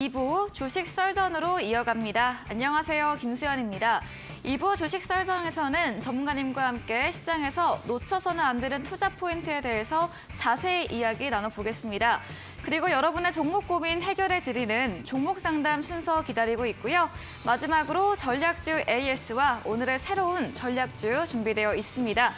2부 주식 썰전으로 이어갑니다. 안녕하세요. 김수연입니다. 2부 주식 썰전에서는 전문가님과 함께 시장에서 놓쳐서는 안 되는 투자 포인트에 대해서 자세히 이야기 나눠보겠습니다. 그리고 여러분의 종목 고민 해결해드리는 종목 상담 순서 기다리고 있고요. 마지막으로 전략주 AS와 오늘의 새로운 전략주 준비되어 있습니다.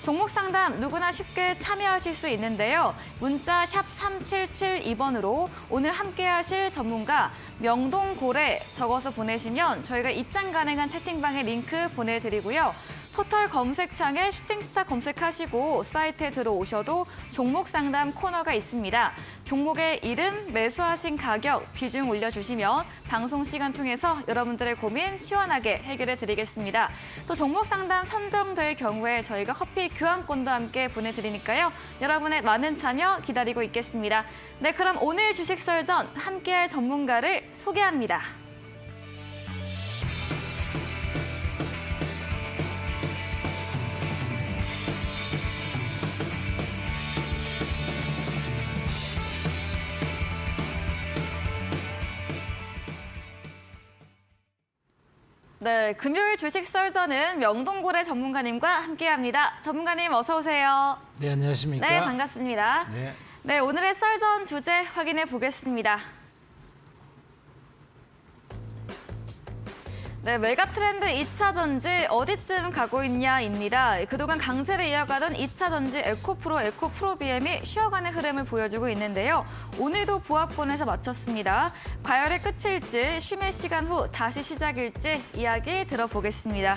종목 상담 누구나 쉽게 참여하실 수 있는데요. 문자 샵 3772번으로 오늘 함께하실 전문가 명동고래 적어서 보내시면 저희가 입장 가능한 채팅방에 링크 보내드리고요. 포털 검색창에 슈팅스타 검색하시고 사이트에 들어오셔도 종목 상담 코너가 있습니다. 종목의 이름, 매수하신 가격, 비중 올려주시면 방송 시간 통해서 여러분들의 고민 시원하게 해결해 드리겠습니다. 또 종목 상담 선정될 경우에 저희가 커피 교환권도 함께 보내드리니까요. 여러분의 많은 참여 기다리고 있겠습니다. 네, 그럼 오늘 주식 썰전 함께할 전문가를 소개합니다. 네, 금요일 주식 썰전은 명동고래 전문가님과 함께합니다. 전문가님 어서 오세요. 네, 안녕하십니까? 네, 반갑습니다. 네, 오늘의 썰전 주제 확인해 보겠습니다. 네, 메가트렌드 2차 전지 어디쯤 가고 있냐입니다. 그동안 강세를 이어가던 2차 전지 에코프로, 에코프로비엠이 쉬어가는 흐름을 보여주고 있는데요. 오늘도 보합권에서 마쳤습니다. 과열의 끝일지, 쉼의 시간 후 다시 시작일지 이야기 들어보겠습니다.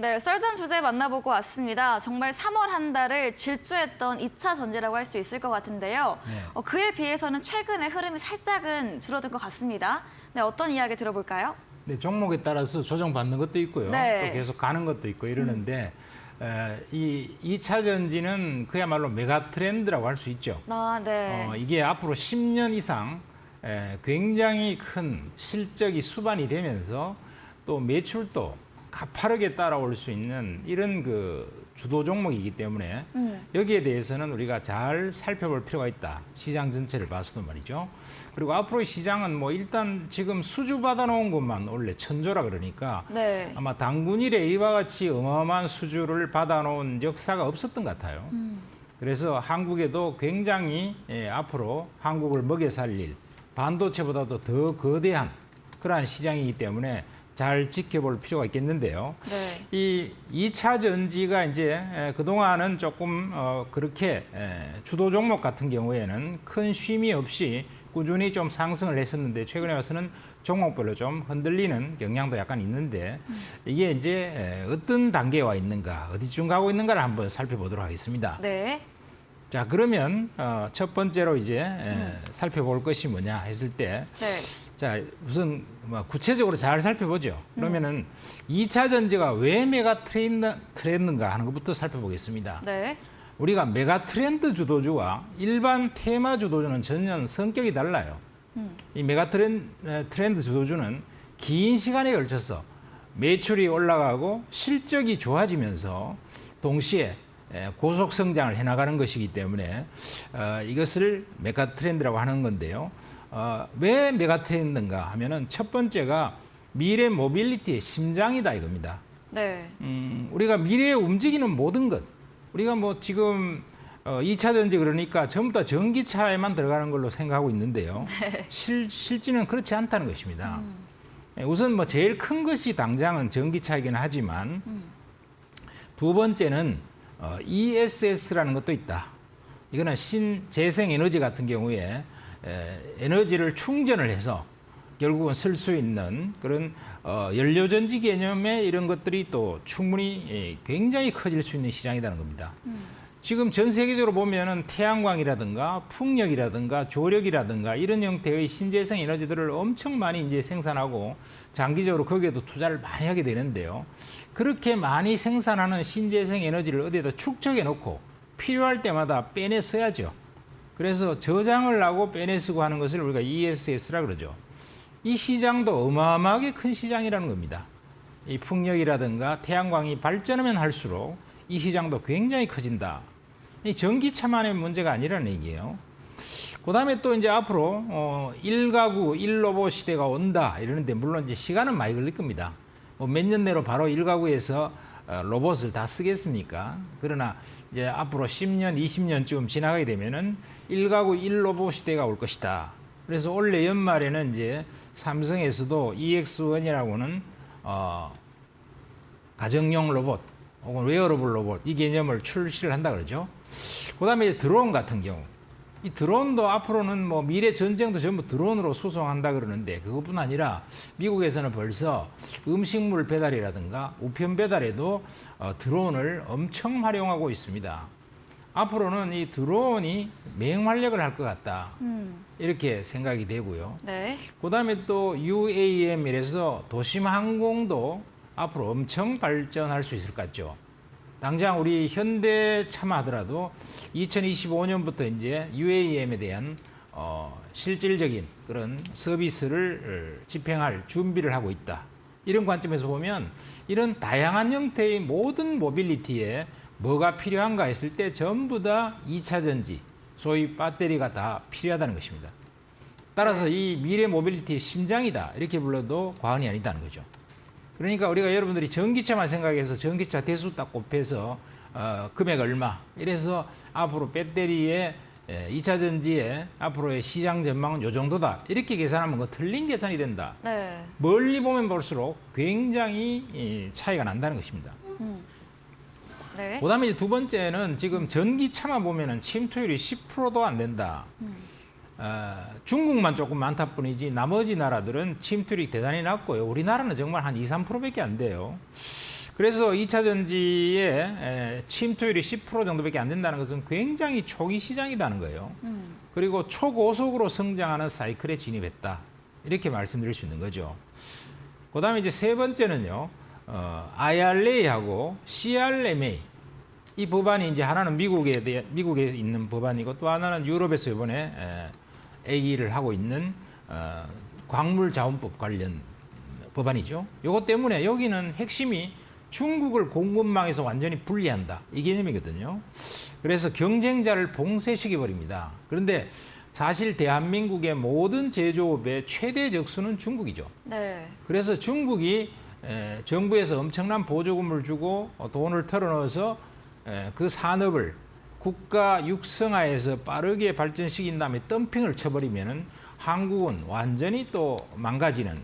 네, 썰전 주제 만나보고 왔습니다. 정말 3월 한 달을 질주했던 2차 전지라고 할 수 있을 것 같은데요. 네. 그에 비해서는 최근에 흐름이 살짝은 줄어든 것 같습니다. 네, 어떤 이야기 들어볼까요? 네, 종목에 따라서 조정받는 것도 있고요. 네. 또 계속 가는 것도 있고 이러는데 이 2차 전지는 그야말로 메가 트렌드라고 할 수 있죠. 아, 네. 이게 앞으로 10년 이상 굉장히 큰 실적이 수반이 되면서 또 매출도 가파르게 따라올 수 있는 이런 그 주도 종목이기 때문에 여기에 대해서는 우리가 잘 살펴볼 필요가 있다. 시장 전체를 봐서도 말이죠. 그리고 앞으로의 시장은 뭐 일단 지금 수주 받아놓은 것만 원래 천조라 그러니까 네. 아마 당군 이래 이와 같이 어마어마한 수주를 받아놓은 역사가 없었던 것 같아요. 그래서 한국에도 굉장히 앞으로 한국을 먹여 살릴 반도체보다도 더 거대한 그러한 시장이기 때문에 잘 지켜볼 필요가 있겠는데요. 네. 이 2차 전지가 이제 그동안은 조금 그렇게 주도 종목 같은 경우에는 큰 쉼이 없이 꾸준히 좀 상승을 했었는데 최근에 와서는 종목별로 좀 흔들리는 경향도 약간 있는데 이게 이제 어떤 단계에 와 있는가, 어디쯤 가고 있는가를 한번 살펴보도록 하겠습니다. 네. 자, 그러면 첫 번째로 이제 살펴볼 것이 뭐냐 했을 때 네. 자, 우선 구체적으로 잘 살펴보죠. 그러면은 2차 전지가 왜 메가 트렌드인가 하는 것부터 살펴보겠습니다. 네. 우리가 메가 트렌드 주도주와 일반 테마 주도주는 전혀 성격이 달라요. 이 메가 트렌드 주도주는 긴 시간에 걸쳐서 매출이 올라가고 실적이 좋아지면서 동시에 고속 성장을 해나가는 것이기 때문에 이것을 메가 트렌드라고 하는 건데요. 왜 메가 트렌드인가 하면은 첫 번째가 미래 모빌리티의 심장이다 이겁니다. 네. 우리가 미래에 움직이는 모든 것, 우리가 뭐 지금 2차 전지 그러니까 전부 다 전기차에만 들어가는 걸로 생각하고 있는데요. 네. 실질은 그렇지 않다는 것입니다. 우선 뭐 제일 큰 것이 당장은 전기차이긴 하지만 두 번째는 ESS라는 것도 있다. 이거는 신재생 에너지 같은 경우에 에너지를 충전을 해서 결국은 쓸 수 있는 그런 연료전지 개념의 이런 것들이 또 충분히 굉장히 커질 수 있는 시장이라는 겁니다. 지금 전 세계적으로 보면은 태양광이라든가 풍력이라든가 조력이라든가 이런 형태의 신재생 에너지들을 엄청 많이 이제 생산하고 장기적으로 거기에도 투자를 많이 하게 되는데요. 그렇게 많이 생산하는 신재생 에너지를 어디에다 축적해 놓고 필요할 때마다 빼내 써야죠. 그래서 저장을 하고 빼내 쓰고 하는 것을 우리가 ESS라 그러죠. 이 시장도 어마어마하게 큰 시장이라는 겁니다. 이 풍력이라든가 태양광이 발전하면 할수록 이 시장도 굉장히 커진다. 이 전기차만의 문제가 아니라는 얘기예요. 그다음에 또 이제 앞으로 1가구 1로봇 시대가 온다 이러는데 물론 이제 시간은 많이 걸릴 겁니다. 뭐 몇 년 내로 바로 1가구에서 로봇을 다 쓰겠습니까? 그러나 이제 앞으로 10년, 20년쯤 지나가게 되면은 1가구 1로봇 시대가 올 것이다. 그래서 올해 연말에는 이제 삼성에서도 EX1이라고는 가정용 로봇 혹은 웨어러블 로봇 이 개념을 출시를 한다 그러죠. 그다음에 드론 같은 경우 이 드론도 앞으로는 뭐 미래 전쟁도 전부 드론으로 수송한다 그러는데 그것뿐 아니라 미국에서는 벌써 음식물 배달이라든가 우편 배달에도 드론을 엄청 활용하고 있습니다. 앞으로는 이 드론이 맹활약을 할 것 같다. 이렇게 생각이 되고요. 네. 그다음에 또 UAM 이래서 도심 항공도 앞으로 엄청 발전할 수 있을 것 같죠. 당장 우리 현대차만 하더라도 2025년부터 이제 UAM에 대한 실질적인 그런 서비스를 집행할 준비를 하고 있다. 이런 관점에서 보면 이런 다양한 형태의 모든 모빌리티에 뭐가 필요한가 했을 때 전부 다 2차 전지, 소위 배터리가 다 필요하다는 것입니다. 따라서 이 미래 모빌리티의 심장이다. 이렇게 불러도 과언이 아니다는 거죠. 그러니까 우리가 여러분들이 전기차만 생각해서 전기차 대수 딱 곱해서 금액 얼마 이래서 앞으로 배터리의 2차 전지의 앞으로의 시장 전망은 요 정도다 이렇게 계산하면 그 틀린 계산이 된다. 네. 멀리 보면 볼수록 굉장히 차이가 난다는 것입니다. 네. 그다음에 이제 두 번째는 지금 전기차만 보면은 침투율이 10%도 안 된다. 중국만 조금 많다 뿐이지 나머지 나라들은 침투율이 대단히 낮고요. 우리나라는 정말 한 2, 3%밖에 안 돼요. 그래서 2차 전지의 침투율이 10% 정도밖에 안 된다는 것은 굉장히 초기 시장이라는 거예요. 그리고 초고속으로 성장하는 사이클에 진입했다. 이렇게 말씀드릴 수 있는 거죠. 그다음에 이제 세 번째는요. IRA하고 CRMA 이 법안이 이제 하나는 미국에 있는 법안이고 또 하나는 유럽에서 이번에 얘기를 하고 있는 광물자원법 관련 법안이죠. 이것 때문에 여기는 핵심이 중국을 공급망에서 완전히 분리한다. 이 개념이거든요. 그래서 경쟁자를 봉쇄시켜버립니다. 그런데 사실 대한민국의 모든 제조업의 최대 적수는 중국이죠. 네. 그래서 중국이 정부에서 엄청난 보조금을 주고 돈을 털어넣어서 그 산업을 국가 육성화해서 빠르게 발전시킨 다음에 덤핑을 쳐버리면은 한국은 완전히 또 망가지는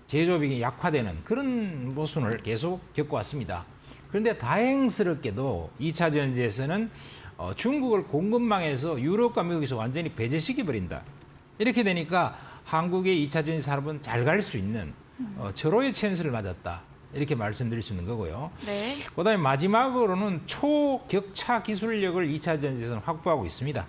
제조업이 약화되는 그런 모순을 계속 겪어왔습니다. 그런데 다행스럽게도 2차 전지에서는 중국을 공급망에서 유럽과 미국에서 완전히 배제시켜버린다. 이렇게 되니까 한국의 2차 전지 산업은 잘 갈 수 있는 절호의 찬스를 맞았다. 이렇게 말씀드릴 수 있는 거고요. 네. 그다음에 마지막으로는 초격차 기술력을 2차 전지에서는 확보하고 있습니다.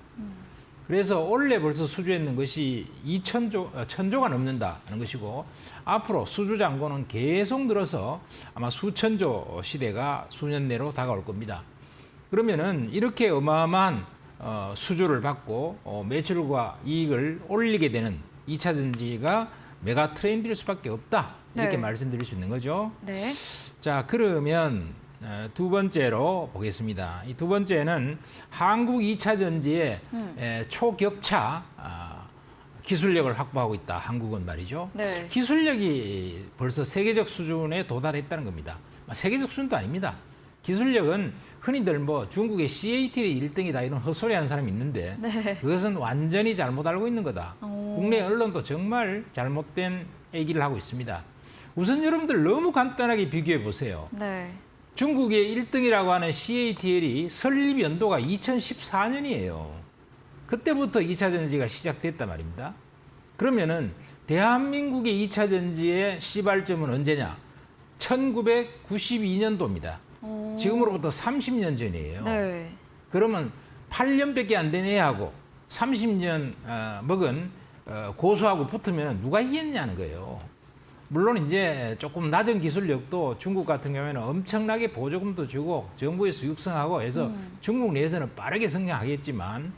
그래서 올해 벌써 수주했는 것이 1,000조가 넘는다는 것이고 앞으로 수주 잔고는 계속 늘어서 아마 수천조 시대가 수년 내로 다가올 겁니다. 그러면은 이렇게 어마어마한 수주를 받고 매출과 이익을 올리게 되는 2차 전지가 메가 트렌드일 수밖에 없다. 이렇게 네. 말씀드릴 수 있는 거죠. 네. 자, 그러면 두 번째로 보겠습니다. 이 두 번째는 한국 2차 전지의 초격차 기술력을 확보하고 있다. 한국은 말이죠. 네. 기술력이 벌써 세계적 수준에 도달했다는 겁니다. 세계적 수준도 아닙니다. 기술력은 흔히들 뭐 중국의 CATL이 1등이다 이런 헛소리 하는 사람이 있는데 네. 그것은 완전히 잘못 알고 있는 거다. 오. 국내 언론도 정말 잘못된 얘기를 하고 있습니다. 우선 여러분들 너무 간단하게 비교해 보세요. 네. 중국의 1등이라고 하는 CATL이 설립 연도가 2014년이에요. 그때부터 2차 전지가 시작됐단 말입니다. 그러면은 대한민국의 2차 전지의 시발점은 언제냐? 1992년도입니다. 오. 지금으로부터 30년 전이에요. 네. 그러면 8년밖에 안 된 애하고 30년 먹은 고수하고 붙으면 누가 이겼냐는 거예요. 물론 이제 조금 낮은 기술력도 중국 같은 경우에는 엄청나게 보조금도 주고 정부에서 육성하고 해서 중국 내에서는 빠르게 성장하겠지만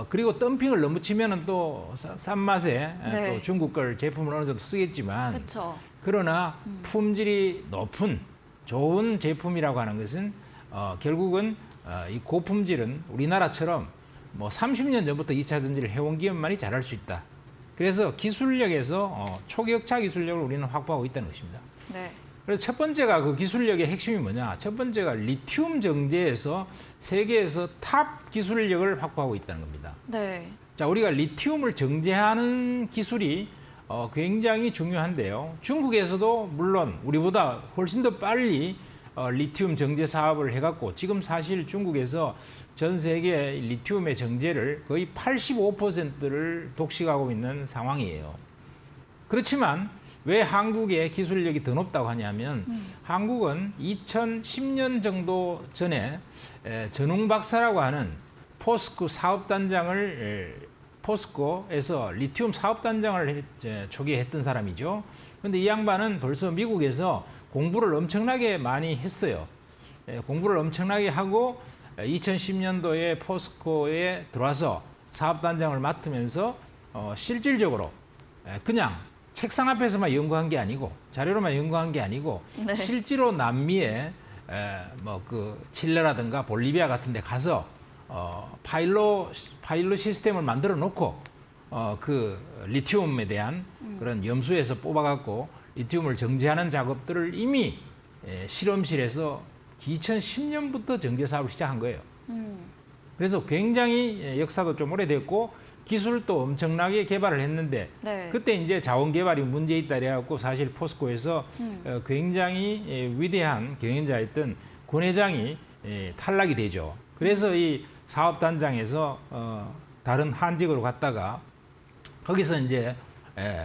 그리고 덤핑을 너무 치면은 또 싼 맛에 네. 또 중국 걸 제품을 어느 정도 쓰겠지만 그렇죠. 그러나 품질이 높은 좋은 제품이라고 하는 것은 결국은 이 고품질은 우리나라처럼 뭐 30년 전부터 2차 전지를 해온 기업만이 잘할 수 있다. 그래서 기술력에서 초격차 기술력을 우리는 확보하고 있다는 것입니다. 네. 그래서 첫 번째가 그 기술력의 핵심이 뭐냐? 첫 번째가 리튬 정제에서 세계에서 탑 기술력을 확보하고 있다는 겁니다. 네. 자, 우리가 리튬을 정제하는 기술이 굉장히 중요한데요. 중국에서도 물론 우리보다 훨씬 더 빨리 리튬 정제 사업을 해갖고 지금 사실 중국에서 전 세계 리튬의 정제를 거의 85%를 독식하고 있는 상황이에요. 그렇지만 왜 한국의 기술력이 더 높다고 하냐면 한국은 2010년 정도 전에 전웅 박사라고 하는 포스코 사업단장을 포스코에서 리튬 사업단장을 초기에 했던 사람이죠. 그런데 이 양반은 벌써 미국에서 공부를 엄청나게 많이 했어요. 공부를 엄청나게 하고 2010년도에 포스코에 들어와서 사업단장을 맡으면서 실질적으로 그냥 책상 앞에서만 연구한 게 아니고 자료로만 연구한 게 아니고 네. 실제로 남미에 뭐 그 칠레라든가 볼리비아 같은 데 가서 파일로 시스템을 만들어 놓고 그 리튬에 대한 그런 염수에서 뽑아 갖고 리튬을 정제하는 작업들을 이미 실험실에서 2010년부터 정제 사업을 시작한 거예요. 그래서 굉장히 역사도 좀 오래됐고 기술도 엄청나게 개발을 했는데 네. 그때 이제 자원 개발이 문제 있다 그래갖고 사실 포스코에서 굉장히 위대한 경영자였던 권 회장이 탈락이 되죠. 그래서 이 사업단장에서 다른 한직으로 갔다가 거기서 이제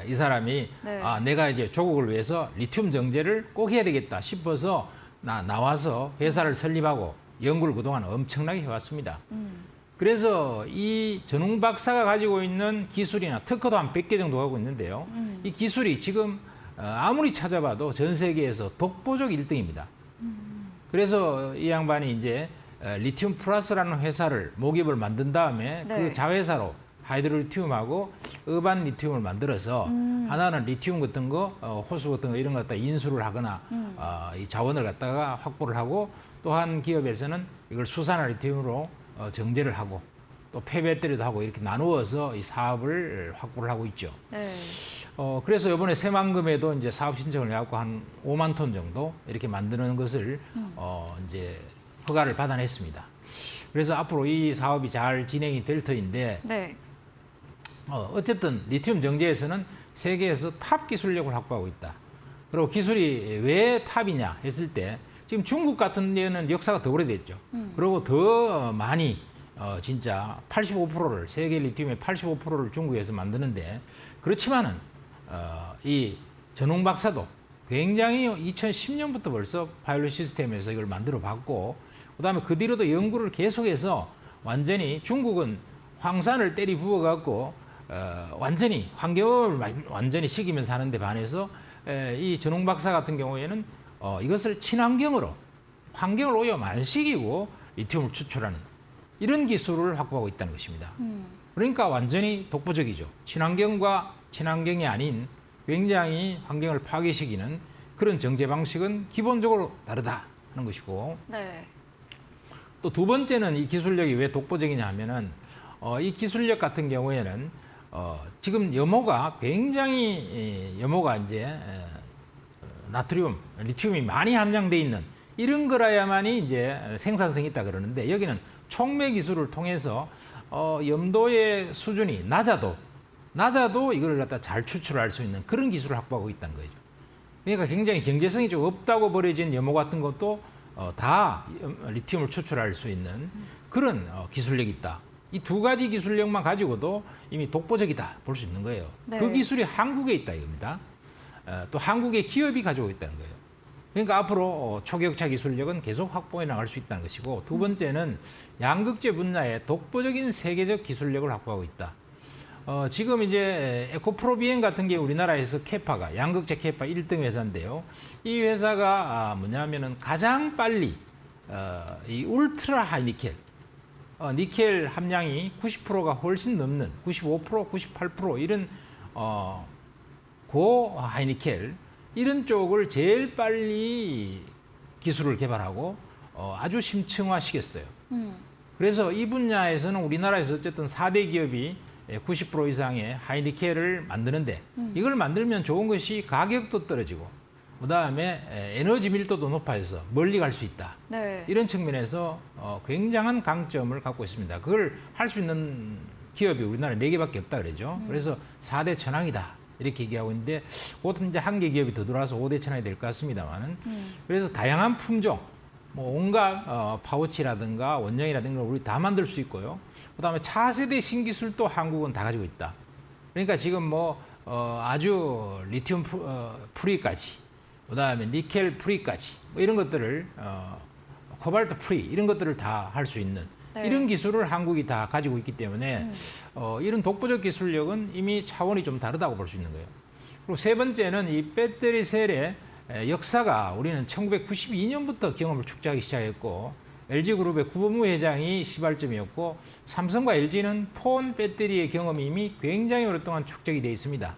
이 사람이 네. 내가 이제 조국을 위해서 리튬 정제를 꼭 해야 되겠다 싶어서 나와서 회사를 설립하고 연구를 그동안 엄청나게 해왔습니다. 그래서 이 전웅 박사가 가지고 있는 기술이나 특허도 한 100개 정도 하고 있는데요. 이 기술이 지금 아무리 찾아봐도 전 세계에서 독보적 1등입니다. 그래서 이 양반이 이제 리튬 플러스라는 회사를 모기업을 만든 다음에 네. 그 자회사로 하이드로리튬하고 어반 리튬을 만들어서 하나는 리튬 같은 거, 호수 같은 거 이런 거 갖다 인수를 하거나 이 자원을 갖다가 확보를 하고 또 한 기업에서는 이걸 수산화 리튬으로 정제를 하고 또 폐배터리도 하고 이렇게 나누어서 이 사업을 확보를 하고 있죠. 네. 그래서 이번에 새만금에도 이제 사업 신청을 해갖고 한 5만 톤 정도 이렇게 만드는 것을 이제 허가를 받아냈습니다. 그래서 앞으로 이 사업이 잘 진행이 될 터인데 네. 어쨌든 리튬 정제에서는 세계에서 탑 기술력을 확보하고 있다. 그리고 기술이 왜 탑이냐 했을 때 지금 중국 같은 데는 역사가 더 오래됐죠. 그리고 더 많이 진짜 85%를 세계 리튬의 85%를 중국에서 만드는데 그렇지만은 이 전웅 박사도 굉장히 2010년부터 벌써 파일럿 시스템에서 이걸 만들어 봤고 그다음에 그 뒤로도 연구를 계속해서 완전히 중국은 황산을 때리 부어 갖고 완전히 환경을 완전히 식이면서 하는데 반해서 이 전웅 박사 같은 경우에는 이것을 친환경으로 환경을 오염 안 시키고 리튬을 추출하는 이런 기술을 확보하고 있다는 것입니다. 그러니까 완전히 독보적이죠. 친환경과 친환경이 아닌 굉장히 환경을 파괴시키는 그런 정제 방식은 기본적으로 다르다 하는 것이고 네. 또 두 번째는 이 기술력이 왜 독보적이냐 하면은 이 기술력 같은 경우에는 지금 염호가 굉장히 염호가 이제 나트륨, 리튬이 많이 함량돼 있는 이런 거라야만이 이제 생산성이 있다 그러는데 여기는 촉매 기술을 통해서 염도의 수준이 낮아도 이걸 갖다 잘 추출할 수 있는 그런 기술을 확보하고 있다는 거죠. 그러니까 굉장히 경제성이 좀 없다고 버려진 염호 같은 것도 다 리튬을 추출할 수 있는 그런 기술력이 있다. 이 두 가지 기술력만 가지고도 이미 독보적이다 볼 수 있는 거예요. 네. 그 기술이 한국에 있다 이겁니다. 또 한국의 기업이 가지고 있다는 거예요. 그러니까 앞으로 초격차 기술력은 계속 확보해 나갈 수 있다는 것이고 두 번째는 양극재 분야의 독보적인 세계적 기술력을 확보하고 있다. 지금 이제 에코프로비엔 같은 게 우리나라에서 캐파가 양극재 캐파 1등 회사인데요. 이 회사가 뭐냐면은 가장 빨리 이 울트라 하이 니켈 니켈 함량이 90%가 훨씬 넘는 95%, 98% 이런 고 하이니켈 이런 쪽을 제일 빨리 기술을 개발하고 아주 심층화시켰어요. 그래서 이 분야에서는 우리나라에서 어쨌든 4대 기업이 90% 이상의 하이니켈을 만드는데 이걸 만들면 좋은 것이 가격도 떨어지고 그다음에 에너지 밀도도 높아져서 멀리 갈 수 있다. 네. 이런 측면에서 굉장한 강점을 갖고 있습니다. 그걸 할 수 있는 기업이 우리나라에 4개밖에 없다 그러죠. 그래서 4대 천왕이다. 이렇게 얘기하고 있는데 그것도 이제 한 개 기업이 더 들어와서 5대 천왕이 될 것 같습니다만은 그래서 다양한 품종 뭐 온갖 파우치라든가 원형이라든가 우리 다 만들 수 있고요. 그다음에 차세대 신기술도 한국은 다 가지고 있다. 그러니까 지금 뭐 아주 리튬 프리까지, 그다음에 니켈 프리까지 뭐 이런 것들을 코발트 프리 이런 것들을 다 할 수 있는 네. 이런 기술을 한국이 다 가지고 있기 때문에 이런 독보적 기술력은 이미 차원이 좀 다르다고 볼 수 있는 거예요. 그리고 세 번째는 이 배터리 셀의 역사가 우리는 1992년부터 경험을 축적하기 시작했고 LG그룹의 구본무 회장이 시발점이었고 삼성과 LG는 폰 배터리의 경험이 이미 굉장히 오랫동안 축적이 되어 있습니다.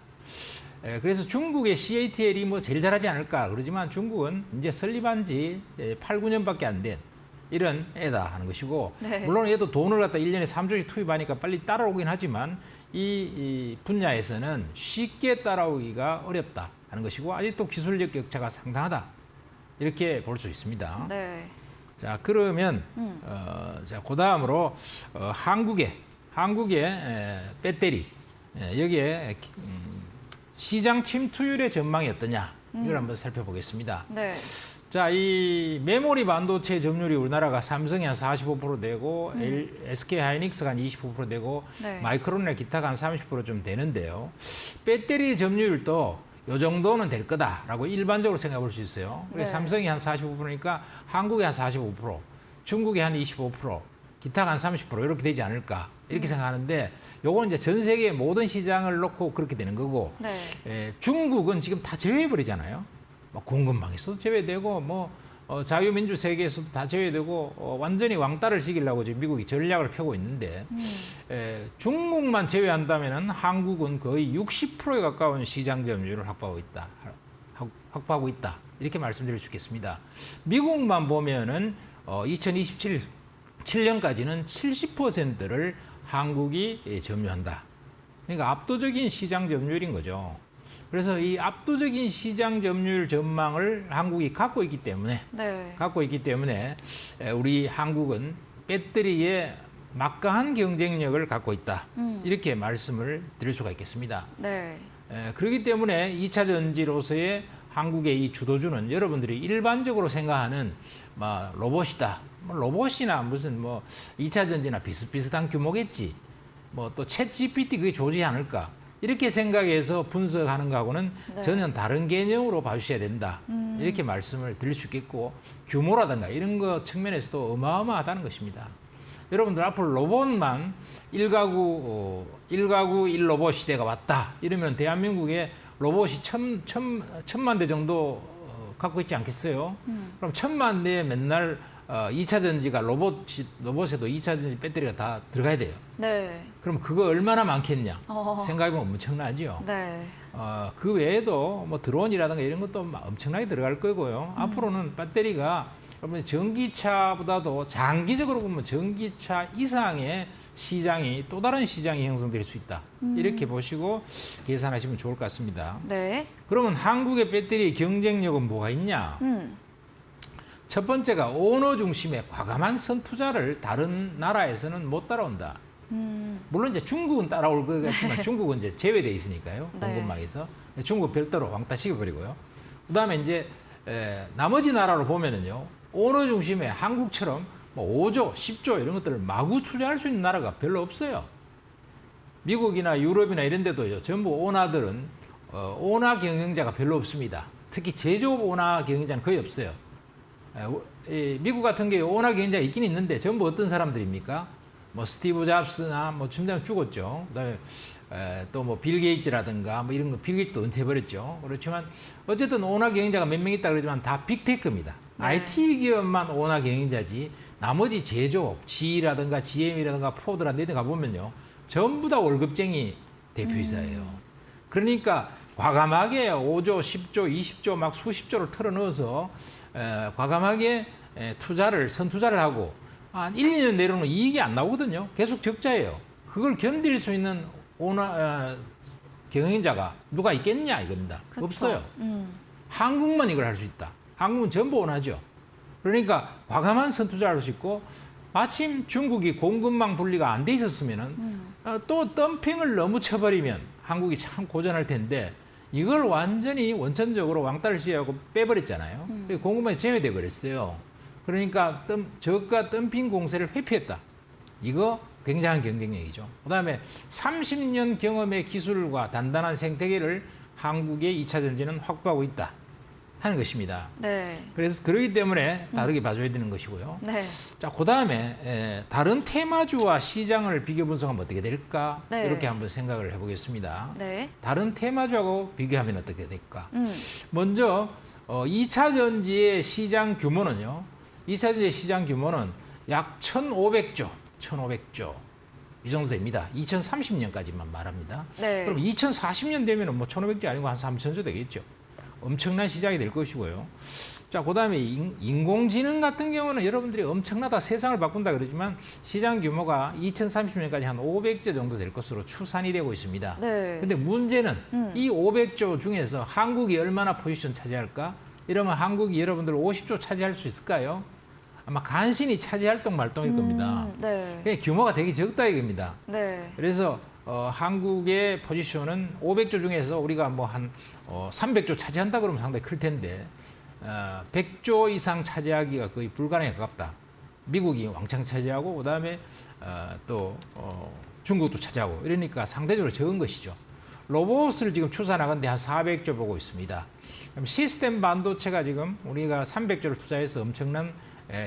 그래서 중국의 CATL이 뭐 제일 잘하지 않을까 그러지만 중국은 이제 설립한 지 8, 9년밖에 안 된 이런 애다 하는 것이고 네. 물론 얘도 돈을 갖다 1년에 3조씩 투입하니까 빨리 따라오긴 하지만 이 분야에서는 쉽게 따라오기가 어렵다 하는 것이고 아직도 기술력 격차가 상당하다 이렇게 볼 수 있습니다. 네. 자 그러면 자 그다음으로 한국의 배터리 여기에 시장 침투율의 전망이 어떠냐 이걸 한번 살펴보겠습니다. 네. 자, 이 메모리 반도체 점유율이 우리나라가 삼성이 한 45% 되고 SK 하이닉스가 한 25% 되고 네. 마이크론이나 기타가 한 30% 되는데요. 배터리 점유율도 이 정도는 될 거다라고 일반적으로 생각해 볼 수 있어요. 그래서 네. 삼성이 한 45%니까 한국이 한 45%, 중국이 한 25%, 기타가 한 30% 이렇게 되지 않을까 이렇게 생각하는데 요건 이제 전 세계 모든 시장을 놓고 그렇게 되는 거고 네. 중국은 지금 다 제외해버리잖아요. 뭐 공급망에서도 제외되고 뭐 자유민주 세계에서도 다 제외되고 완전히 왕따를 시키려고 지금 미국이 전략을 펴고 있는데 중국만 제외한다면은 한국은 거의 60%에 가까운 시장 점유율을 확보하고 있다. 이렇게 말씀드릴 수 있겠습니다. 미국만 보면은 2027년까지는 70%를 한국이 점유한다. 그러니까 압도적인 시장 점유율인 거죠. 그래서 이 압도적인 시장 점유율 전망을 한국이 갖고 있기 때문에 우리 한국은 배터리에 막강한 경쟁력을 갖고 있다. 이렇게 말씀을 드릴 수가 있겠습니다. 네. 그렇기 때문에 2차 전지로서의 한국의 이 주도주는 여러분들이 일반적으로 생각하는 로봇이다. 로봇이나 무슨 2차 전지나 비슷비슷한 규모겠지. 또 챗 GPT 그게 좋지 않을까. 이렇게 생각해서 분석하는 거하고는 전혀 다른 개념으로 봐주셔야 된다. 이렇게 말씀을 드릴 수 있겠고 규모라든가 이런 거 측면에서도 어마어마하다는 것입니다. 여러분들 앞으로 로봇만 1가구 1로봇 시대가 왔다. 이러면 대한민국에 로봇이 천만 대 정도 갖고 있지 않겠어요? 그럼 1000만 대에 맨날 2차 전지가 로봇에도 2차 전지 배터리가 다 들어가야 돼요. 네. 그럼 그거 얼마나 많겠냐 생각해보면 엄청나죠. 네. 그 외에도 드론이라든가 이런 것도 엄청나게 들어갈 거고요. 앞으로는 배터리가 여러분 전기차보다도 장기적으로 보면 전기차 이상의 시장이 또 다른 시장이 형성될 수 있다. 이렇게 보시고 계산하시면 좋을 것 같습니다. 네. 그러면 한국의 배터리 경쟁력은 뭐가 있냐? 첫 번째가 오너 중심의 과감한 선투자를 다른 나라에서는 못 따라온다. 물론 이제 중국은 따라올 것 같지만 중국은 이제 제외돼 있으니까요. 공급망에서. 중국 별도로 왕따 시켜버리고요. 그다음에 이제 나머지 나라로 보면은요. 오너 중심의 한국처럼 5조, 10조 이런 것들을 마구 투자할 수 있는 나라가 별로 없어요. 미국이나 유럽이나 이런 데도요. 전부 오나들은 오나 경영자가 별로 없습니다. 특히 제조업 오나 경영자는 거의 없어요. 미국 같은 경우에 오나 경영자가 있긴 있는데 전부 어떤 사람들입니까? 스티브 잡스나 지금 죽었죠. 그다음에 또 빌 게이츠라든가 이런 거 빌 게이츠도 은퇴해버렸죠. 그렇지만 어쨌든 오나 경영자가 몇 명 있다 그러지만 다 빅테크입니다. 네. IT 기업만 오나 경영자지 나머지 제조업, GE라든가 GM이라든가 포드라든가 이런 데 가보면요. 전부 다 월급쟁이 대표이사예요. 그러니까 과감하게 5조, 10조, 20조 막 수십조를 털어넣어서 과감하게 선투자를 하고 한 1, 2년 내로는 이익이 안 나오거든요. 계속 적자예요. 그걸 견딜 수 있는 경영자가 누가 있겠냐 이겁니다. 그쵸. 없어요. 한국만 이걸 할 수 있다. 한국은 전부 원하죠. 그러니까 과감한 선투자를 할 수 있고 마침 중국이 공급망 분리가 안 돼 있었으면은 또 덤핑을 너무 쳐버리면 한국이 참 고전할 텐데 이걸 완전히 원천적으로 왕따를 시하고 빼버렸잖아요. 공급망이 제외돼 버렸어요. 그러니까 저가 덤핑 공세를 회피했다. 이거 굉장한 경쟁력이죠. 그다음에 30년 경험의 기술과 단단한 생태계를 한국의 2차 전지는 확보하고 있다 하는 것입니다. 네. 그래서 그러기 때문에 다르게 봐줘야 되는 것이고요. 네. 자, 그다음에 다른 테마주와 시장을 비교 분석하면 어떻게 될까? 네. 이렇게 한번 생각을 해보겠습니다. 네. 다른 테마주하고 비교하면 어떻게 될까? 먼저 2차 전지의 시장 규모는요. 2차 전지의 시장 규모는 약 1,500조 이 정도 됩니다. 2030년까지만 말합니다. 네. 그럼 2040년 되면은 뭐 1,500조 아니고 한 3,000조 되겠죠. 엄청난 시장이 될 것이고요. 자, 그다음에 인공지능 같은 경우는 여러분들이 엄청나다 세상을 바꾼다 그러지만 시장 규모가 2030년까지 한 500조 정도 될 것으로 추산이 되고 있습니다. 네. 근데 문제는 이 500조 중에서 한국이 얼마나 포지션 차지할까? 이러면 한국이 여러분들 50조 차지할 수 있을까요? 아마 간신히 차지할 동 말동일 겁니다. 네. 그냥 규모가 되게 적다 이겁니다. 네. 그래서 한국의 포지션은 500조 중에서 우리가 뭐 한 300조 차지한다 그러면 상당히 클 텐데 100조 이상 차지하기가 거의 불가능에 가깝다. 미국이 왕창 차지하고 그다음에 또 중국도 차지하고 이러니까 상대적으로 적은 것이죠. 로봇을 지금 추산하건대 한 400조 보고 있습니다. 그럼 시스템 반도체가 지금 우리가 300조를 투자해서 엄청난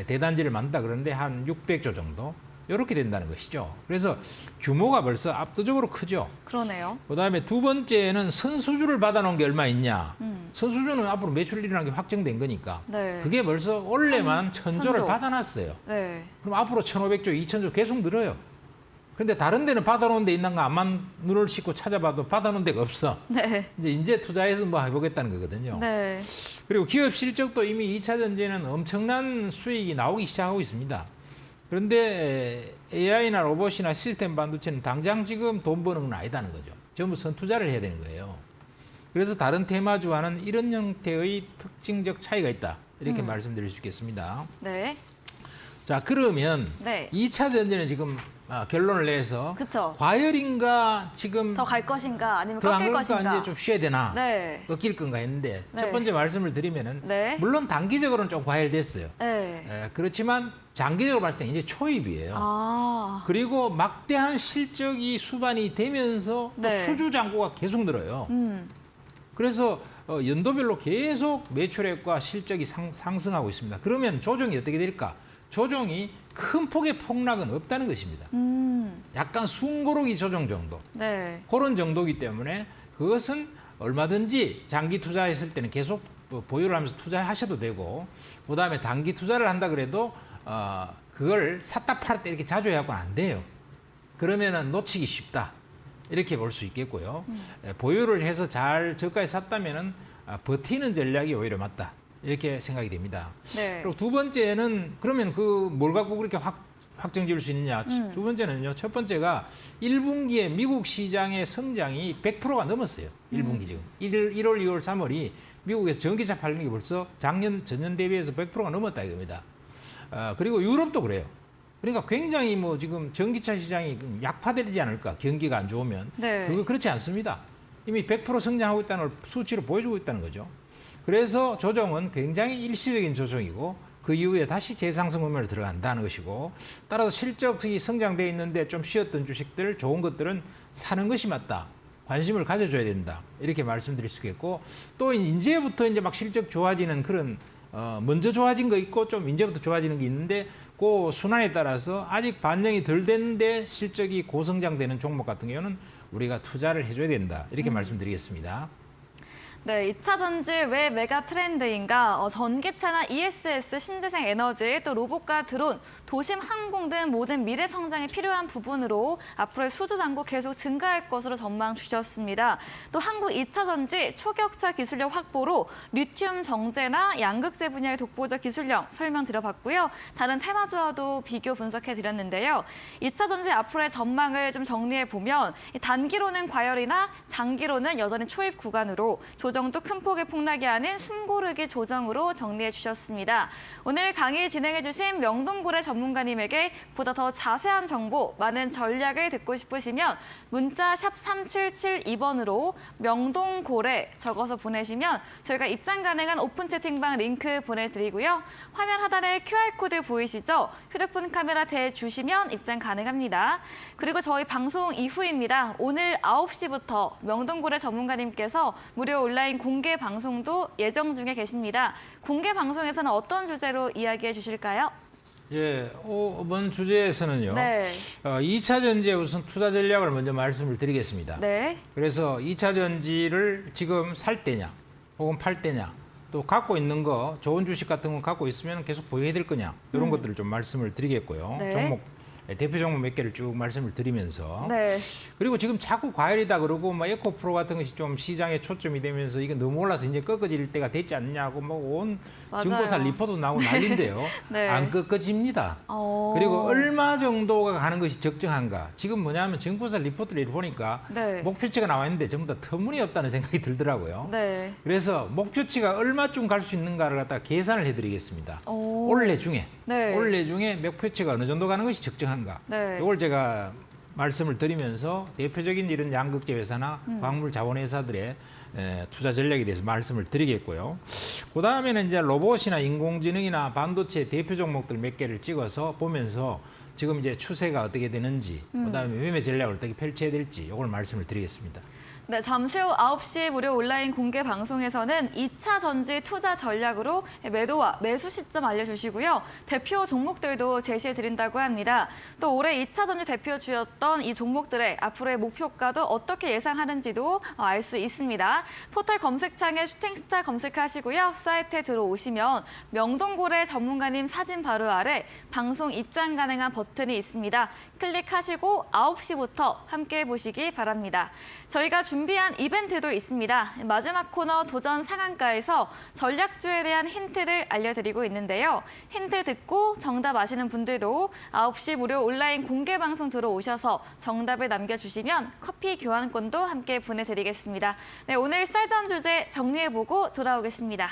대단지를 만든다 그러는데 한 600조 정도 이렇게 된다는 것이죠. 그래서 규모가 벌써 압도적으로 크죠. 그러네요. 그다음에 두 번째는 선수주를 받아놓은 게 얼마 있냐. 선수주는 앞으로 매출 일이라는 게 확정된 거니까. 네. 그게 벌써 올해만 1,000조를 받아놨어요. 네. 그럼 앞으로 1,500조, 2,000조 계속 늘어요. 그런데 다른 데는 받아놓은 데 있는가 암만 눈을 씻고 찾아봐도 받아놓은 데가 없어. 네. 이제 투자해서 뭐 해보겠다는 거거든요. 네. 그리고 기업 실적도 이미 2차 전지는 엄청난 수익이 나오기 시작하고 있습니다. 그런데 AI나 로봇이나 시스템 반도체는 당장 지금 돈 버는 건 아니다는 거죠. 전부 선투자를 해야 되는 거예요. 그래서 다른 테마주와는 이런 형태의 특징적 차이가 있다. 이렇게 말씀드릴 수 있겠습니다. 네. 자, 그러면 네. 2차 전지는 지금 결론을 내서 그쵸. 과열인가 지금 더 갈 것인가 아니면 더 안 꺾일 그럴까 것인가. 이제 좀 쉬어야 되나 네. 꺾일 건가 했는데 네. 첫 번째 말씀을 드리면은 네. 물론 단기적으로는 좀 과열됐어요. 네. 그렇지만 장기적으로 봤을 때 이제 초입이에요. 아. 그리고 막대한 실적이 수반이 되면서 또 네. 수주 잔고가 계속 늘어요. 그래서 연도별로 계속 매출액과 실적이 상승하고 있습니다. 그러면 조정이 어떻게 될까? 조정이 큰 폭의 폭락은 없다는 것입니다. 약간 숨고르기 조정 정도. 네. 그런 정도이기 때문에 그것은 얼마든지 장기 투자했을 때는 계속 보유를 하면서 투자하셔도 되고 그다음에 단기 투자를 한다 그래도 그걸 샀다 팔았다 이렇게 자주 해갖고는 안 돼요. 그러면은 놓치기 쉽다. 이렇게 볼 수 있겠고요. 보유를 해서 잘 저가에 샀다면은 버티는 전략이 오히려 맞다. 이렇게 생각이 됩니다. 네. 그리고 두 번째는 그러면 그 뭘 갖고 그렇게 확정 지을 수 있느냐. 두 번째는요. 첫 번째가 1분기에 미국 시장의 성장이 100%가 넘었어요. 1분기 지금. 1월, 2월, 3월이 미국에서 전기차 팔는 게 벌써 전년 대비해서 100%가 넘었다 이겁니다. 그리고 유럽도 그래요. 그러니까 굉장히 뭐 지금 전기차 시장이 약화되지 않을까. 경기가 안 좋으면. 네. 그거 그렇지 않습니다. 이미 100% 성장하고 있다는 걸 수치로 보여주고 있다는 거죠. 그래서 조정은 굉장히 일시적인 조정이고 그 이후에 다시 재상승 흐름으로 들어간다는 것이고 따라서 실적이 성장돼 있는데 좀 쉬었던 주식들 좋은 것들은 사는 것이 맞다. 관심을 가져줘야 된다. 이렇게 말씀드릴 수 있겠고 또 이제부터 이제 막 실적 좋아지는 그런 먼저 좋아진 거 있고 좀 이제부터 좋아지는 게 있는데 그 순환에 따라서 아직 반영이 덜 됐는데 실적이 고성장되는 종목 같은 경우는 우리가 투자를 해줘야 된다. 이렇게 말씀드리겠습니다. 네, 2차 전지 왜 메가 트렌드인가? 전기차나 ESS, 신재생 에너지, 또 로봇과 드론, 도심, 항공 등 모든 미래 성장에 필요한 부분으로 앞으로의 수주 잔고 계속 증가할 것으로 전망 주셨습니다. 또 한국 2차 전지 초격차 기술력 확보로 리튬 정제나 양극재 분야의 독보적 기술력 설명드려봤고요. 다른 테마주와도 비교 분석해드렸는데요. 2차 전지 앞으로의 전망을 좀 정리해보면 단기로는 과열이나 장기로는 여전히 초입 구간으로 조정도 큰 폭의 폭락이 아닌 숨고르기 조정으로 정리해 주셨습니다. 오늘 강의 진행해 주신 명동고래 전문가님에게 보다 더 자세한 정보, 많은 전략을 듣고 싶으시면 문자 샵 3772번으로 명동고래 적어서 보내시면 저희가 입장 가능한 오픈 채팅방 링크 보내드리고요. 화면 하단에 QR코드 보이시죠? 휴대폰 카메라 대주시면 입장 가능합니다. 그리고 저희 방송 이후입니다. 오늘 9시부터 명동고래 전문가님께서 무료 온라인 공개 방송도 예정 중에 계십니다. 공개 방송에서는 어떤 주제로 이야기해 주실까요? 예, 이번 주제에서는요. 네. 2차 전지의 우선 투자 전략을 먼저 말씀을 드리겠습니다. 네. 그래서 2차 전지를 지금 살 때냐, 혹은 팔 때냐, 또 갖고 있는 거, 좋은 주식 같은 거 갖고 있으면 계속 보유해야 될 거냐, 이런 것들을 좀 말씀을 드리겠고요. 네. 종목, 대표 종목 몇 개를 쭉 말씀을 드리면서. 네. 그리고 지금 자꾸 과열이다 그러고 뭐 에코프로 같은 것이 좀 시장에 초점이 되면서 이게 너무 올라서 이제 꺾어질 때가 됐지 않냐고 뭐 온 증거사 리포트 나오고 난리인데요. 네. 안 꺾어집니다. 그리고 얼마 정도가 가는 것이 적정한가. 지금 뭐냐면 증거사 리포트를 보니까 네. 목표치가 나와 있는데 전부 다 터무니없다는 생각이 들더라고요. 네. 그래서 목표치가 얼마쯤 갈 수 있는가를 갖다가 계산을 해드리겠습니다. 오. 올해 중에 네. 올해 중에 목표치가 어느 정도 가는 것이 적정한가. 네. 이걸 제가 말씀을 드리면서 대표적인 이런 양극재 회사나 광물 자원 회사들의 투자 전략에 대해서 말씀을 드리겠고요. 그다음에는 이제 로봇이나 인공지능이나 반도체 대표 종목들 몇 개를 찍어서 보면서 지금 이제 추세가 어떻게 되는지, 그다음에 매매 전략을 어떻게 펼쳐야 될지 이걸 말씀을 드리겠습니다. 네, 잠시 후 9시 무료 온라인 공개 방송에서는 2차 전지 투자 전략으로 매도와 매수 시점 알려주시고요. 대표 종목들도 제시해드린다고 합니다. 또 올해 2차 전지 대표주였던 이 종목들의 앞으로의 목표가도 어떻게 예상하는지도 알 수 있습니다. 포털 검색창에 슈팅스타 검색하시고요. 사이트에 들어오시면 명동고래 전문가님 사진 바로 아래 방송 입장 가능한 버튼이 있습니다. 클릭하시고 9시부터 함께 보시기 바랍니다. 저희가 준비한 이벤트도 있습니다. 마지막 코너 도전 상한가에서 전략주에 대한 힌트를 알려드리고 있는데요. 힌트 듣고 정답 아시는 분들도 9시 무료 온라인 공개 방송 들어오셔서 정답을 남겨주시면 커피 교환권도 함께 보내드리겠습니다. 네, 오늘 쌀전 주제 정리해보고 돌아오겠습니다.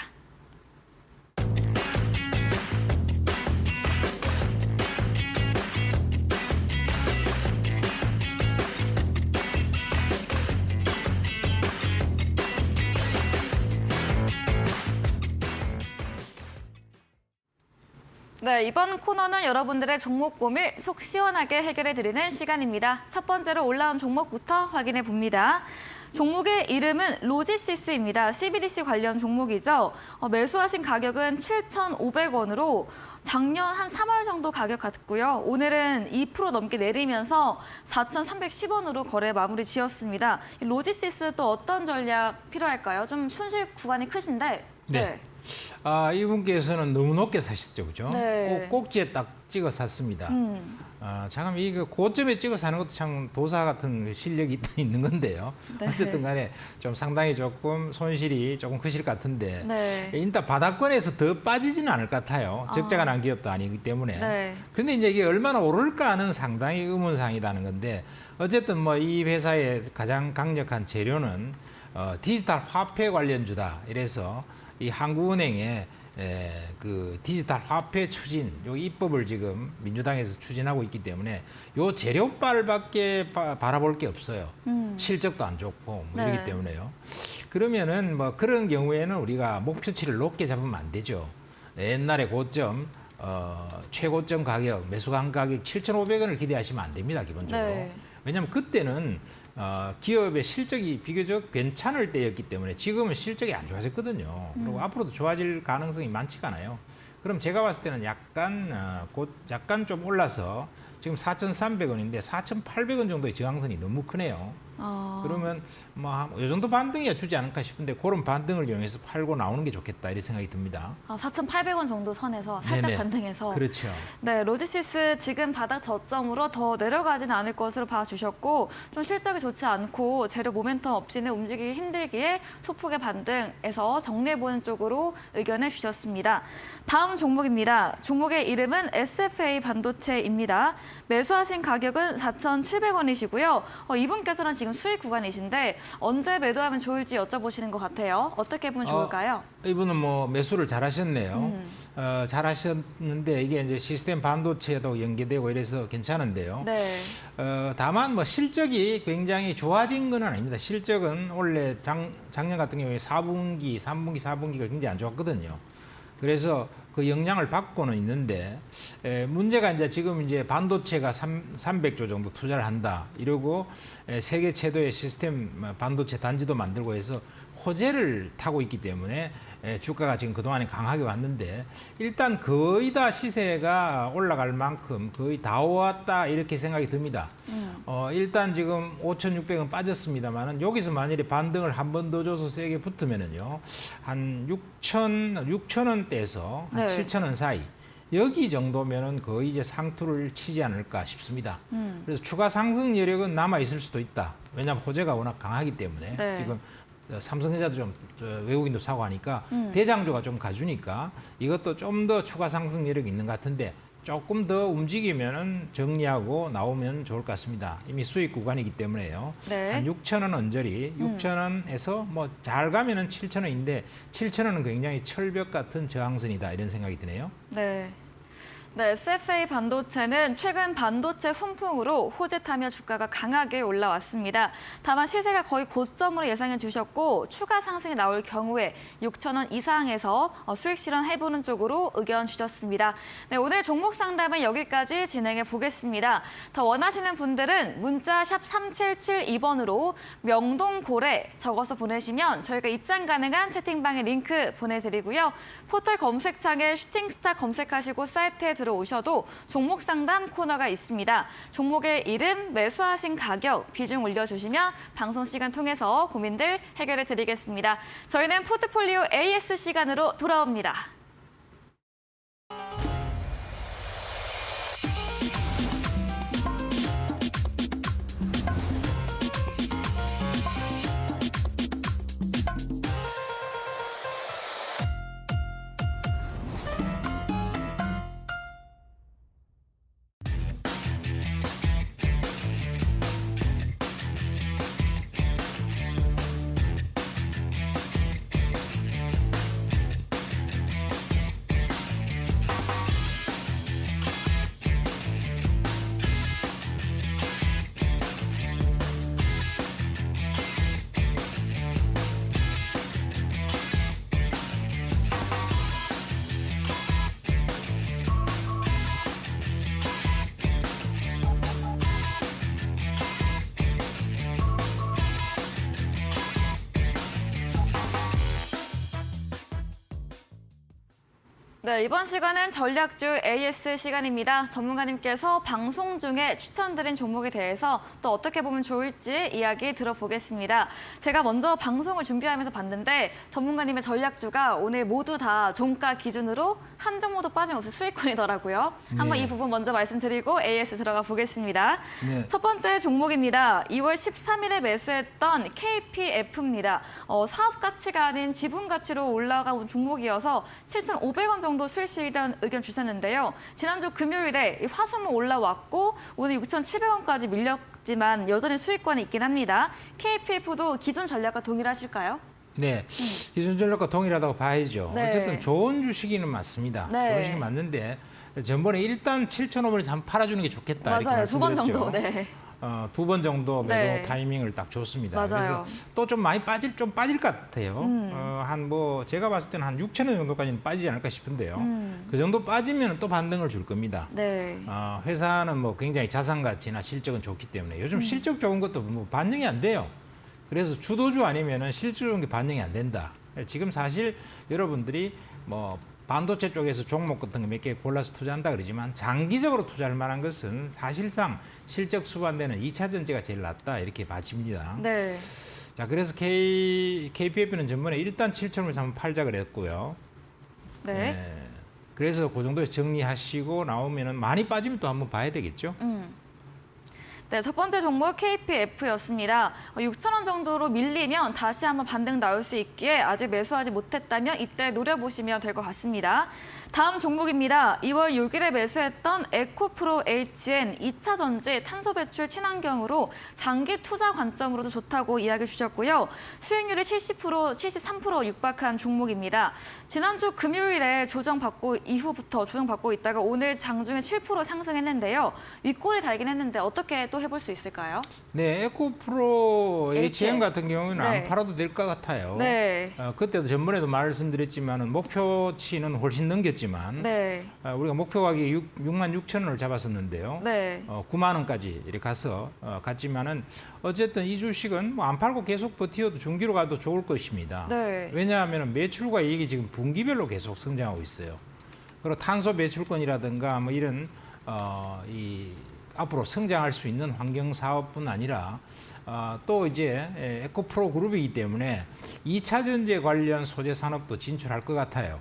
네, 이번 코너는 여러분들의 종목 고민 속 시원하게 해결해드리는 시간입니다. 첫 번째로 올라온 종목부터 확인해 봅니다. 종목의 이름은 로지시스입니다. CBDC 관련 종목이죠. 매수하신 가격은 7,500원으로 작년 한 3월 정도 가격 같고요. 오늘은 2% 넘게 내리면서 4,310원으로 거래 마무리 지었습니다. 이 로지시스 또 어떤 전략 필요할까요? 좀 손실 구간이 크신데. 네. 이분께서는 너무 높게 사셨죠, 그죠? 네. 꼭지에 딱 찍어 샀습니다. 참 이거 고점에 찍어 사는 것도 참 도사 같은 실력이 있는 건데요. 네. 어쨌든 간에 좀 상당히 조금 손실이 조금 크실 것 같은데 네. 일단 바닥권에서 더 빠지지는 않을 것 같아요. 적자가 난 기업도 아니기 때문에. 네. 그런데 이제 이게 얼마나 오를까 하는 상당히 의문사항이라는 건데 어쨌든 뭐 이 회사의 가장 강력한 재료는 디지털 화폐 관련주다. 이래서 이 한국은행의 그 디지털 화폐 추진, 요 입법을 지금 민주당에서 추진하고 있기 때문에 요 재료빨밖에 바라볼 게 없어요. 실적도 안 좋고 뭐 네. 이러기 때문에요. 그러면은 뭐 그런 경우에는 우리가 목표치를 높게 잡으면 안 되죠. 옛날에 고점, 최고점 가격, 매수한 가격 7,500원을 기대하시면 안 됩니다, 기본적으로. 네. 왜냐하면 그때는 기업의 실적이 비교적 괜찮을 때였기 때문에 지금은 실적이 안 좋아졌거든요. 그리고 앞으로도 좋아질 가능성이 많지가 않아요. 그럼 제가 봤을 때는 약간 좀 올라서 지금 4,300원인데 4,800원 정도의 저항선이 너무 크네요. 그러면 뭐 이 정도 반등이야 주지 않을까 싶은데 그런 반등을 이용해서 팔고 나오는 게 좋겠다 이런 생각이 듭니다. 4,800원 정도 선에서 살짝 네네. 반등해서. 그렇죠. 네, 로지시스 지금 바닥 저점으로 더 내려가지는 않을 것으로 봐주셨고 좀 실적이 좋지 않고 재료 모멘텀 없이는 움직이기 힘들기에 소폭의 반등에서 정리해보는 쪽으로 의견을 주셨습니다. 다음 종목입니다. 종목의 이름은 SFA 반도체입니다. 매수하신 가격은 4,700원이시고요. 이분께서는 지금 수익 구간이신데 언제 매도하면 좋을지 여쭤보시는 것 같아요. 어떻게 보면 좋을까요? 이분은 뭐 매수를 잘하셨네요. 잘하셨는데 이게 이제 시스템 반도체도 연계되고 이래서 괜찮은데요. 네. 다만 뭐 실적이 굉장히 좋아진 건 아닙니다. 실적은 원래 작년 같은 경우에 4분기, 3분기, 4분기가 굉장히 안 좋았거든요. 그래서 그 영향을 받고는 있는데 문제가 이제 지금 이제 반도체가 300조 정도 투자를 한다 이러고 세계 최대의 시스템 반도체 단지도 만들고 해서 호재를 타고 있기 때문에 주가가 지금 그동안에 강하게 왔는데 일단 거의 다 시세가 올라갈 만큼 거의 다 왔다 이렇게 생각이 듭니다. 일단 지금 5,600원 빠졌습니다만은 여기서 만일에 반등을 한 번 더 줘서 세게 붙으면은요 한 6,000원대에서 한 네. 7,000원 사이 여기 정도면은 거의 이제 상투를 치지 않을까 싶습니다. 그래서 추가 상승 여력은 남아 있을 수도 있다. 왜냐하면 호재가 워낙 강하기 때문에 네. 지금 삼성전자도 좀 외국인도 사고 하니까 대장주가 좀 가주니까 이것도 좀 더 추가 상승 여력이 있는 것 같은데 조금 더 움직이면은 정리하고 나오면 좋을 것 같습니다. 이미 수익 구간이기 때문에요. 네. 한 6,000원 언저리, 6,000원에서 뭐 잘 가면은 7,000원인데 7,000원은 굉장히 철벽 같은 저항선이다 이런 생각이 드네요. 네. 네, SFA 반도체는 최근 반도체 훈풍으로 호재타며 주가가 강하게 올라왔습니다. 다만 시세가 거의 고점으로 예상해 주셨고 추가 상승이 나올 경우에 6,000원 이상에서 수익 실현해보는 쪽으로 의견 주셨습니다. 네, 오늘 종목 상담은 여기까지 진행해 보겠습니다. 더 원하시는 분들은 문자 샵 3772번으로 명동고래 적어서 보내시면 저희가 입장 가능한 채팅방에 링크 보내드리고요. 포털 검색창에 슈팅스타 검색하시고 사이트에 들어오셔도 종목 상담 코너가 있습니다. 종목의 이름, 매수하신 가격, 비중 올려주시면 방송 시간 통해서 고민들 해결해 드리겠습니다. 저희는 포트폴리오 AS 시간으로 돌아옵니다. 네, 이번 시간은 전략주 AS 시간입니다. 전문가님께서 방송 중에 추천드린 종목에 대해서 또 어떻게 보면 좋을지 이야기 들어보겠습니다. 제가 먼저 방송을 준비하면서 봤는데 전문가님의 전략주가 오늘 모두 다 종가 기준으로 한 종목도 빠짐없이 수익권이더라고요. 한번 네. 이 부분 먼저 말씀드리고 AS 들어가 보겠습니다. 네. 첫 번째 종목입니다. 2월 13일에 매수했던 KPF입니다. 사업 가치가 아닌 지분 가치로 올라가온 종목이어서 7,500원 정도 수익 실현 의견 주셨는데요. 지난주 금요일에 화수목 올라왔고 오늘 6,700원까지 밀렸지만 여전히 수익권이 있긴 합니다. KPF도 기존 전략과 동일하실까요? 네, 기존 전략과 동일하다고 봐야죠. 네. 어쨌든 좋은 주식이는 맞습니다. 네. 좋은 주식이 맞는데 전번에 일단 7,500원에서 한번 팔아주는 게 좋겠다. 이렇게 맞아요. 두 번 말씀드렸죠. 정도. 네. 2번 정도 매도 네. 타이밍을 딱 줬습니다. 맞아요. 그래서 또 좀 많이 빠질 것 같아요. 한 뭐 제가 봤을 때는 한 6,000원 정도까지는 빠지지 않을까 싶은데요. 그 정도 빠지면 또 반등을 줄 겁니다. 네. 회사는 뭐 굉장히 자산 가치나 실적은 좋기 때문에 요즘 실적 좋은 것도 뭐 반영이 안 돼요. 그래서 주도주 아니면은 실적 좋은 게 반영이 안 된다. 지금 사실 여러분들이 뭐 반도체 쪽에서 종목 같은 거 몇 개 골라서 투자한다 그러지만 장기적으로 투자할 만한 것은 사실상 실적 수반되는 2차 전지가 제일 낫다 이렇게 봐집니다. 네. 자, 그래서 KPF는 전번에 일단 7,000원에서 한번 팔자 그랬고요. 네. 그래서 그 정도에서 정리하시고 나오면은 많이 빠지면 또 한번 봐야 되겠죠. 네, 첫 번째 종목 KPF였습니다. 6,000원 정도로 밀리면 다시 한번 반등 나올 수 있기에 아직 매수하지 못했다면 이때 노려보시면 될 것 같습니다. 다음 종목입니다. 2월 6일에 매수했던 에코프로 HN 2차 전지 탄소 배출 친환경으로 장기 투자 관점으로도 좋다고 이야기 주셨고요. 수익률이 70%, 73% 육박한 종목입니다. 지난주 금요일에 조정받고 이후부터 조정받고 있다가 오늘 장중에 7% 상승했는데요. 윗골이 달긴 했는데 어떻게 또 해볼 수 있을까요? 네, 에코프로 HN 같은 경우는 네. 안 팔아도 될 것 같아요. 네. 그때도 전번에도 말씀드렸지만은 목표치는 훨씬 넘겼지만 네. 우리가 목표 가격이 66,000원을 잡았었는데요. 네. 9만 원까지 이렇게 가서 갔지만은 어쨌든 이 주식은 뭐 안 팔고 계속 버티어도 중기로 가도 좋을 것입니다. 네. 왜냐하면 매출과 이익이 지금 분기별로 계속 성장하고 있어요. 그리고 탄소 배출권이라든가 뭐 이런 이 앞으로 성장할 수 있는 환경 사업뿐 아니라 또 이제 에코프로 그룹이기 때문에 2차 전지 관련 소재 산업도 진출할 것 같아요.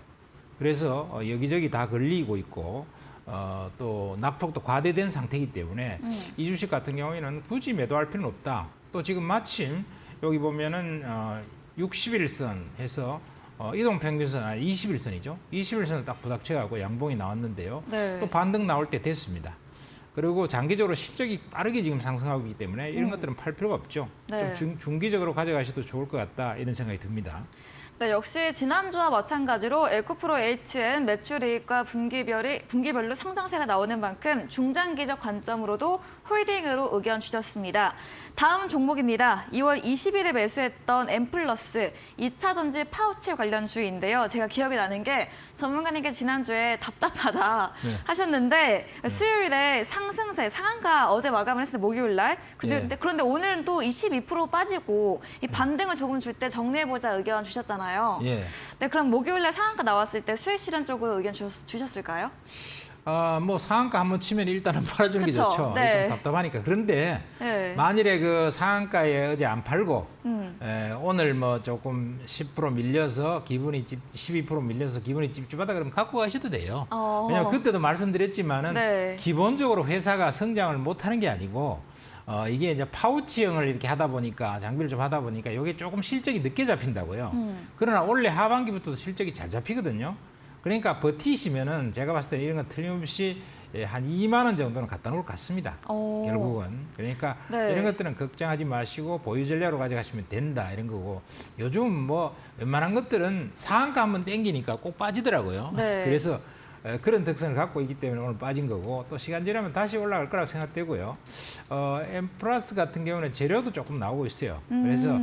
그래서 여기저기 다 걸리고 있고 또 낙폭도 과대된 상태이기 때문에 이 주식 같은 경우에는 굳이 매도할 필요는 없다. 또 지금 마침 여기 보면은 60일선 해서 이동평균선 21선이죠. 21선을 딱 부닥쳐가고 양봉이 나왔는데요. 네. 또 반등 나올 때 됐습니다. 그리고 장기적으로 실적이 빠르게 지금 상승하고 있기 때문에 이런 것들은 팔 필요가 없죠. 네. 좀 중기적으로 가져가셔도 좋을 것 같다 이런 생각이 듭니다. 네, 역시 지난주와 마찬가지로 에코프로 HN 매출이익과 분기별로 상장세가 나오는 만큼 중장기적 관점으로도 홀딩으로 의견 주셨습니다. 다음 종목입니다. 2월 20일에 매수했던 엠플러스 2차 전지 파우치 관련 주인데요. 제가 기억이 나는 게 전문가님께 지난주에 답답하다 네. 하셨는데 수요일에 상승세 상한가 어제 마감을 했을 때 목요일 날. 그런데 오늘은 또 22% 빠지고 이 반등을 조금 줄 때 정리해보자 의견 주셨잖아요. 예. 네, 그럼 목요일 날 상한가 나왔을 때 수익 실현 쪽으로 의견 주셨을까요? 뭐 상한가 한번 치면 일단은 팔아주는 게 그쵸? 좋죠. 네. 좀 답답하니까. 그런데 네. 만일에 그 상한가에 어제 안 팔고 오늘 뭐 조금 10% 밀려서 기분이 12% 밀려서 기분이 찝찝하다 그러면 갖고 가셔도 돼요. 왜냐하면 그때도 말씀드렸지만은 네. 기본적으로 회사가 성장을 못하는 게 아니고 이게 이제 파우치형을 이렇게 하다 보니까 장비를 좀 하다 보니까 이게 조금 실적이 늦게 잡힌다고요. 그러나 원래 하반기부터도 실적이 잘 잡히거든요. 그러니까 버티시면은 제가 봤을 때 이런 건 틀림없이 한 2만 원 정도는 갖다 놓을 것 같습니다. 결국은. 그러니까 네. 이런 것들은 걱정하지 마시고 보유 전략으로 가져가시면 된다 이런 거고 요즘 뭐 웬만한 것들은 상한가 한번 땡기니까 꼭 빠지더라고요. 네. 그래서 그런 특성을 갖고 있기 때문에 오늘 빠진 거고 또 시간 지나면 다시 올라갈 거라고 생각되고요. 엠플러스 같은 경우는 재료도 조금 나오고 있어요. 그래서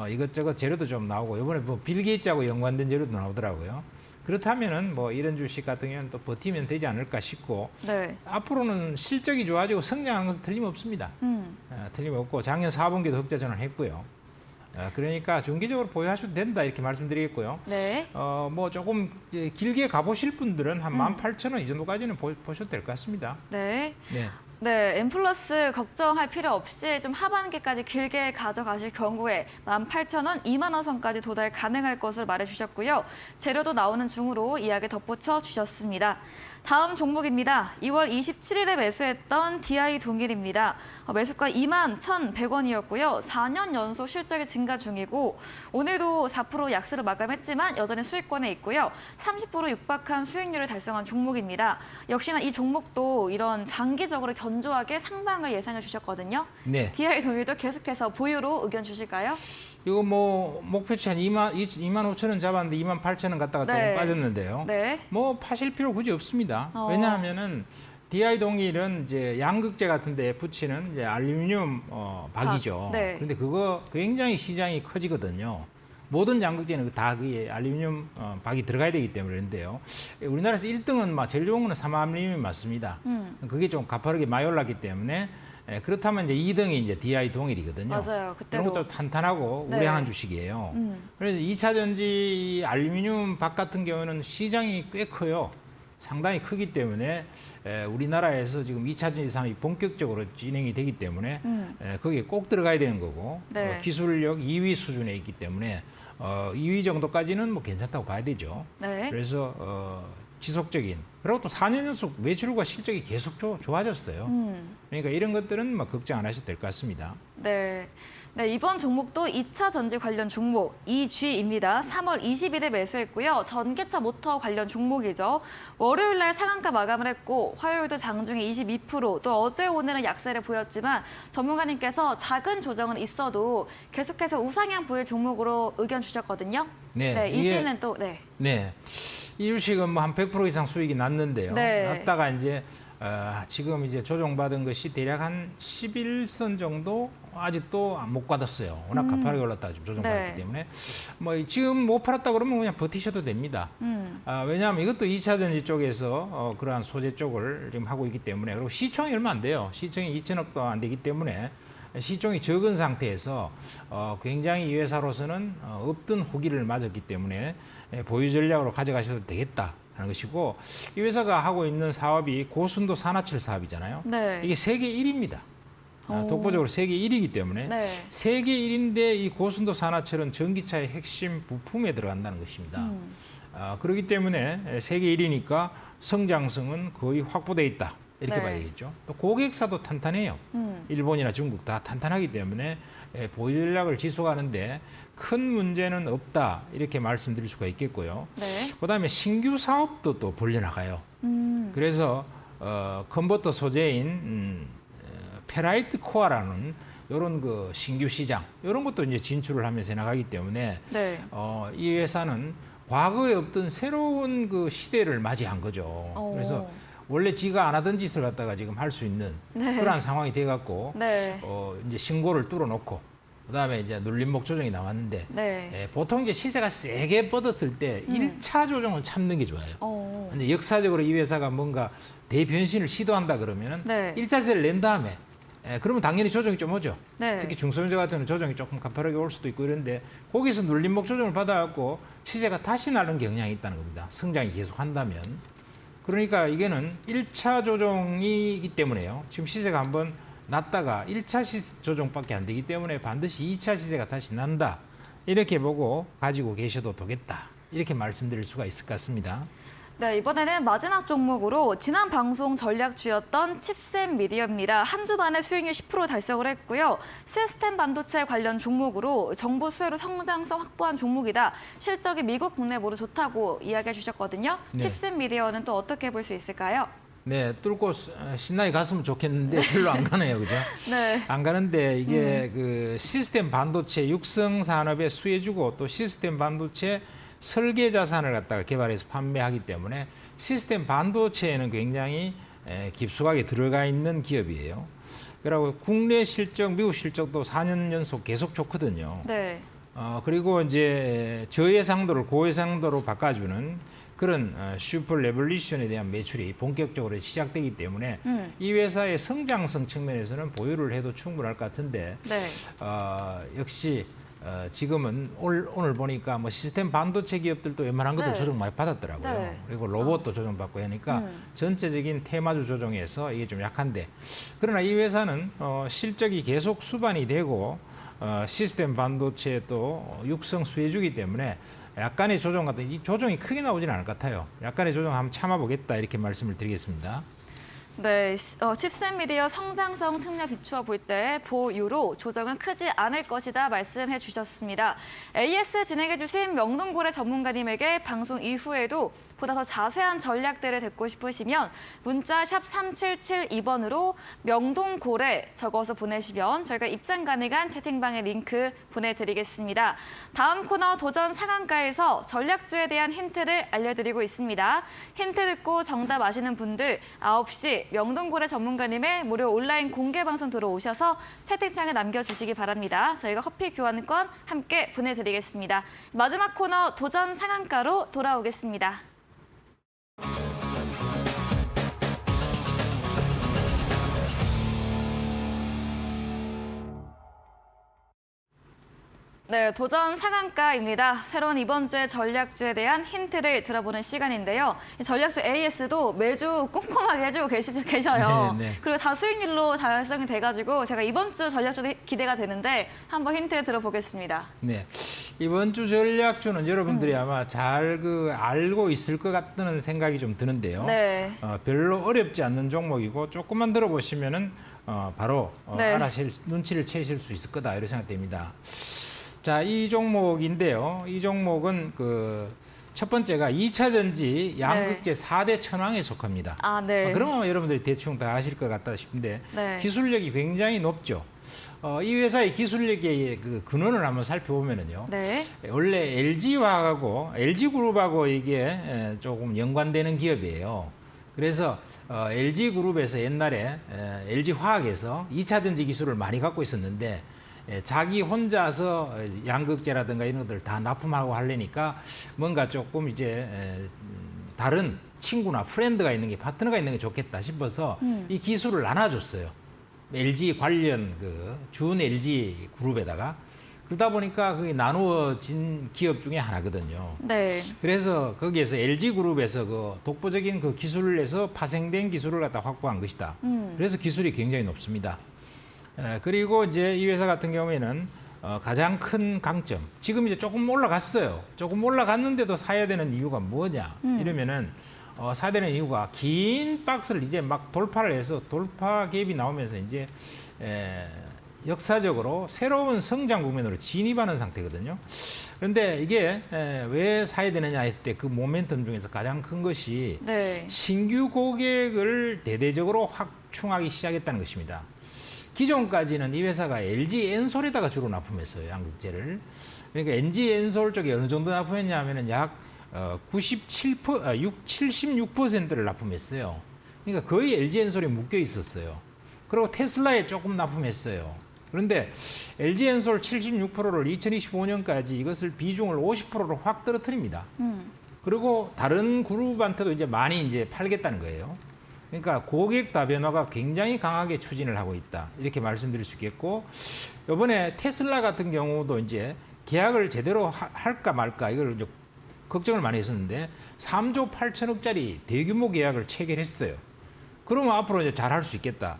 이것저것 재료도 좀 나오고 이번에 뭐 빌 게이츠하고 연관된 재료도 나오더라고요. 그렇다면은 뭐 이런 주식 같은 경우는 또 버티면 되지 않을까 싶고 네. 앞으로는 실적이 좋아지고 성장하는 것은 틀림없습니다. 틀림없고 작년 4분기도 흑자 전환했고요. 그러니까 중기적으로 보유하셔도 된다 이렇게 말씀드리겠고요. 네. 뭐 조금 길게 가보실 분들은 한 18,000원 이 정도까지는 보셔도 될 것 같습니다. 네. 네. 네, 엠플러스 걱정할 필요 없이 좀 하반기까지 길게 가져가실 경우에 18,000원, 2만 원 선까지 도달 가능할 것을 말해주셨고요. 재료도 나오는 중으로 이야기 덧붙여 주셨습니다. 다음 종목입니다. 2월 27일에 매수했던 DI 동일입니다. 매수가 2만 1,100원이었고요. 4년 연속 실적이 증가 중이고 오늘도 4% 약세로 마감했지만 여전히 수익권에 있고요. 30% 육박한 수익률을 달성한 종목입니다. 역시나 이 종목도 이런 장기적으로 견조하게 상방을 예상해 주셨거든요. 네. DI 동일도 계속해서 보유로 의견 주실까요? 이거 뭐 목표치 한 2만 5천 원 잡았는데 2만 8천 원 갔다가 네. 조금 빠졌는데요. 네. 뭐 파실 필요 굳이 없습니다. 왜냐하면은 DI 동일은 이제 양극재 같은 데 붙이는 이제 알루미늄 박이죠. 네. 그런데 그거 굉장히 시장이 커지거든요. 모든 양극재는 다 그게 알루미늄 박이 들어가야 되기 때문에 그런데요. 우리나라에서 1등은 제일 좋은 거는 삼알루미늄이 맞습니다. 그게 좀 가파르게 많이 올랐기 때문에 그렇다면 이제 2등이 이제 DI 동일이거든요. 맞아요. 그때도. 이런 것도 탄탄하고 네. 우량한 주식이에요. 그래서 2차 전지 알루미늄 박 같은 경우는 시장이 꽤 커요. 상당히 크기 때문에 우리나라에서 지금 2차 전지 산업이 본격적으로 진행이 되기 때문에 거기에 꼭 들어가야 되는 거고 네. 기술력 2위 수준에 있기 때문에 2위 정도까지는 뭐 괜찮다고 봐야 되죠. 네. 그래서 지속적인 그리고 또 4년 연속 매출과 실적이 계속 좋아졌어요. 그러니까 이런 것들은 뭐 걱정 안 하셔도 될 것 같습니다. 네. 네, 이번 종목도 2차 전지 관련 종목 EG입니다. 3월 20일에 매수했고요. 전기차 모터 관련 종목이죠. 월요일 날 상한가 마감을 했고 화요일도 장중에 22%, 또 어제 오늘은 약세를 보였지만 전문가님께서 작은 조정은 있어도 계속해서 우상향 보일 종목으로 의견 주셨거든요. 네, 이 이게- 주는 또 네. 이 주식은 뭐 한 100% 이상 수익이 났는데요. 네. 났다가 이제 지금 이제 조정받은 것이 대략 한 11선 정도 아직도 못 받았어요. 워낙 가파르게 올랐다가 지금 조정받았기 네. 때문에 뭐 지금 못 팔았다 그러면 그냥 버티셔도 됩니다. 왜냐하면 이것도 2차 전지 쪽에서 그러한 소재 쪽을 지금 하고 있기 때문에 그리고 시총이 얼마 안 돼요. 시총이 2천억도 안 되기 때문에 시총이 적은 상태에서 굉장히 이 회사로서는 없던 호기를 맞았기 때문에 보유 전략으로 가져가셔도 되겠다 하는 것이고 이 회사가 하고 있는 사업이 고순도 산화철 사업이잖아요. 네. 이게 세계 1위입니다. 오. 독보적으로 세계 1위이기 때문에 네. 세계 1위인데 이 고순도 산화철은 전기차의 핵심 부품에 들어간다는 것입니다. 그렇기 때문에 세계 1위니까 성장성은 거의 확보돼 있다. 이렇게 네. 봐야 되겠죠. 또 고객사도 탄탄해요. 일본이나 중국 다 탄탄하기 때문에 보유 전략을 지속하는데 큰 문제는 없다. 이렇게 말씀드릴 수가 있겠고요. 네. 그다음에 신규 사업도 또 벌려나가요. 그래서 컨버터 소재인 페라이트 코어라는 이런 그 신규 시장 이런 것도 이제 진출을 하면서 나가기 때문에 네. 이 회사는 과거에 없던 새로운 그 시대를 맞이한 거죠. 그래서 원래 지가 안 하던 짓을 갖다가 지금 할 수 있는 네. 그러한 상황이 돼갖고 네. 이제 신고를 뚫어놓고 그다음에 이제 눌림목 조정이 나왔는데 네. 보통 이제 시세가 세게 뻗었을 때 1차 조정은 참는 게 좋아요. 이제 역사적으로 이 회사가 뭔가 대변신을 시도한다 그러면은 네. 1차세를 낸 다음에 그러면 당연히 조정이 좀 오죠. 네. 특히 중소형제 같은 경우는 조정이 조금 가파르게 올 수도 있고 이런데 거기서 눌림목 조정을 받아갖고 시세가 다시 나는 경향이 있다는 겁니다. 성장이 계속 한다면. 그러니까 이게는 1차 조정이기 때문에요. 지금 시세가 한번 났다가 1차 조정밖에 안 되기 때문에 반드시 2차 시세가 다시 난다. 이렇게 보고 가지고 계셔도 되겠다. 이렇게 말씀드릴 수가 있을 것 같습니다. 네, 이번에는 마지막 종목으로 지난 방송 전략주였던 칩셋 미디어입니다. 한 주 만에 수익률 10% 달성을 했고요. 시스템 반도체 관련 종목으로 정부 수혜로 성장성 확보한 종목이다. 실적이 미국 국내 모두 좋다고 이야기해 주셨거든요. 네. 칩셋 미디어는 또 어떻게 볼 수 있을까요? 네, 뚫고 신나게 갔으면 좋겠는데 별로 안 가네요, 그죠? 네. 안 가는데 이게 그 시스템 반도체 육성 산업에 수혜주고 또 시스템 반도체 설계 자산을 갖다가 개발해서 판매하기 때문에 시스템 반도체에는 굉장히 깊숙하게 들어가 있는 기업이에요. 그리고 국내 실적, 미국 실적도 4년 연속 계속 좋거든요. 네. 그리고 이제 저예상도를 고예상도로 바꿔주는 그런 슈퍼 레볼루션에 대한 매출이 본격적으로 시작되기 때문에 이 회사의 성장성 측면에서는 보유를 해도 충분할 것 같은데 네. 역시 지금은 오늘 보니까 뭐 시스템 반도체 기업들도 웬만한 것들 네. 조정 많이 받았더라고요. 네. 그리고 로봇도 조정받고 하니까 전체적인 테마주 조정에서 이게 좀 약한데 그러나 이 회사는 실적이 계속 수반이 되고 시스템 반도체 또 육성 수혜주기 때문에 약간의 조정 같은 이 조정이 크게 나오지는 않을 것 같아요. 약간의 조정 한번 참아보겠다 이렇게 말씀을 드리겠습니다. 네, 칩셋 미디어 성장성 측면 비추어 볼 때 보유로 조정은 크지 않을 것이다 말씀해 주셨습니다. AS 진행해 주신 명동고래 전문가님에게 방송 이후에도 보다 더 자세한 전략들을 듣고 싶으시면 문자 샵 3772번으로 명동고래 적어서 보내시면 저희가 입장 가능한 채팅방의 링크 보내드리겠습니다. 다음 코너 도전 상한가에서 전략주에 대한 힌트를 알려드리고 있습니다. 힌트 듣고 정답 아시는 분들 9시 명동고래 전문가님의 무료 온라인 공개 방송 들어오셔서 채팅창에 남겨주시기 바랍니다. 저희가 커피 교환권 함께 보내드리겠습니다. 마지막 코너 도전 상한가로 돌아오겠습니다. 네, 도전 상한가입니다. 새로운 이번 주의 전략주에 대한 힌트를 들어보는 시간인데요. 이 전략주 AS도 매주 꼼꼼하게 해주고 계셔요. 네, 네. 그리고 다 수익률로 달성이 돼가지고 제가 이번 주 전략주도 기대가 되는데 한번 힌트 들어보겠습니다. 네. 이번 주 전략주는 여러분들이 아마 잘 알고 있을 것 같다는 생각이 좀 드는데요. 네. 별로 어렵지 않는 종목이고 조금만 들어보시면은 바로 네. 눈치를 채실 수 있을 거다 이렇게 생각됩니다. 자, 이 종목인데요. 이 종목은 첫 번째가 2차 전지 양극재 4대 천왕에 속합니다. 아, 네. 그러면 여러분들이 대충 다 아실 것 같다 싶은데 네. 기술력이 굉장히 높죠. 이 회사의 기술력의 근원을 한번 살펴보면은요. 네. 원래 LG화학하고 LG그룹하고 이게 조금 연관되는 기업이에요. 그래서 LG그룹에서 옛날에 LG화학에서 2차 전지 기술을 많이 갖고 있었는데 자기 혼자서 양극재라든가 이런 것들 다 납품하고 하려니까 뭔가 조금 이제 다른 친구나 프렌드가 있는 게 파트너가 있는 게 좋겠다 싶어서 이 기술을 나눠줬어요. LG 관련 준 LG 그룹에다가 그러다 보니까 그게 나누어진 기업 중에 하나거든요. 네. 그래서 거기에서 LG 그룹에서 독보적인 기술에서 파생된 기술을 갖다 확보한 것이다. 그래서 기술이 굉장히 높습니다. 그리고 이제 이 회사 같은 경우에는 가장 큰 강점, 지금 이제 조금 올라갔어요. 조금 올라갔는데도 사야 되는 이유가 뭐냐? 이러면은 사야 되는 이유가 긴 박스를 이제 막 돌파를 해서 돌파 갭이 나오면서 이제 역사적으로 새로운 성장 국면으로 진입하는 상태거든요. 그런데 이게 왜 사야 되느냐 했을 때 그 모멘텀 중에서 가장 큰 것이 네. 신규 고객을 대대적으로 확충하기 시작했다는 것입니다. 기존까지는 이 회사가 LG 엔솔에다가 주로 납품했어요, 양극재를. 그러니까 LG 엔솔 쪽에 어느 정도 납품했냐 하면은 약 76%를 납품했어요. 그러니까 거의 LG 엔솔에 묶여 있었어요. 그리고 테슬라에 조금 납품했어요. 그런데 LG 엔솔 76%를 2025년까지 이것을 비중을 50%로 확 떨어뜨립니다. 그리고 다른 그룹한테도 이제 많이 이제 팔겠다는 거예요. 그러니까 고객 다변화가 굉장히 강하게 추진을 하고 있다. 이렇게 말씀드릴 수 있겠고, 이번에 테슬라 같은 경우도 이제 계약을 제대로 할까 말까 이걸 이제 걱정을 많이 했었는데 3조 8천억짜리 대규모 계약을 체결했어요. 그러면 앞으로 이제 잘 할 수 있겠다